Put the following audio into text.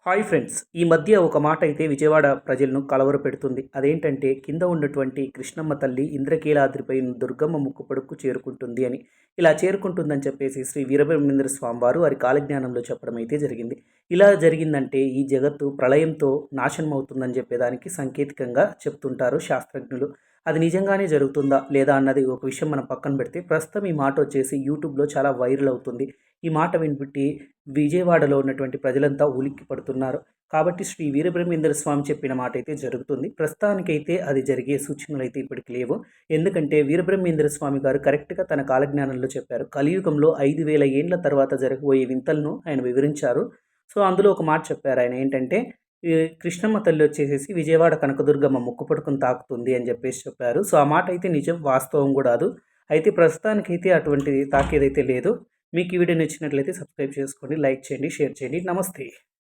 Hi friends! ఈ మధ్య ఒక మాట అయితే విజయవాడ ప్రజలను కలవరపెడుతుంది. అదేంటంటే కింద ఉన్నటువంటి కృష్ణమ్మ తల్లి ఇంద్రకీలాద్రిపై దుర్గమ్మ ముక్కుపొడుక్కు చేరుకుంటుంది అని. ఇలా చేరుకుంటుందని చెప్పేసి శ్రీ వీరబ్రహ్మేంద్ర స్వామి వారు వారి కాలజ్ఞానంలో చెప్పడం అయితే జరిగింది. ఇలా జరిగిందంటే ఈ జగత్తు ప్రళయంతో నాశనం అవుతుందని చెప్పేదానికి సంకేతికంగా చెప్తుంటారు శాస్త్రజ్ఞులు. అది నిజంగానే జరుగుతుందా లేదా అన్నది ఒక విషయం మనం పక్కన పెడితే, ప్రస్తుతం ఈ మాట వచ్చేసి యూట్యూబ్‌లో చాలా వైరల్ అవుతుంది. ఈ మాట వినబట్టి విజయవాడలో ఉన్నటువంటి ప్రజలంతా ఉలిక్కి పడుతున్నారు. కాబట్టి శ్రీ వీరబ్రహ్మేంద్ర స్వామి చెప్పిన మాట అయితే జరుగుతుంది. ప్రస్తుతానికైతే అది జరిగే సూచనలైతే ఇప్పటికి లేవు. ఎందుకంటే వీరబ్రహ్మేంద్ర స్వామి గారు కరెక్ట్‌గా తన కాలజ్ఞానంలో చెప్పారు. కలియుగంలో 5000 ఏండ్ల తర్వాత జరగబోయే వింతలను ఆయన వివరించారు. సో, అందులో ఒక మాట చెప్పారు ఆయన ఏంటంటే, ఈ కృష్ణమ్మ తల్లి వచ్చేసేసి విజయవాడ కనకదుర్గమ్మ ముక్కు పుడకను తాకుతుంది అని చెప్పేసి చెప్పారు. సో, ఆ మాట అయితే నిజం, వాస్తవం కూడా అది. అయితే ప్రస్తుతానికైతే అటువంటి తాకేదైతే లేదు. మీకు ఈ వీడియో నచ్చినట్లయితే సబ్స్క్రైబ్ చేసుకోండి, లైక్ చేయండి, షేర్ చేయండి. నమస్తే.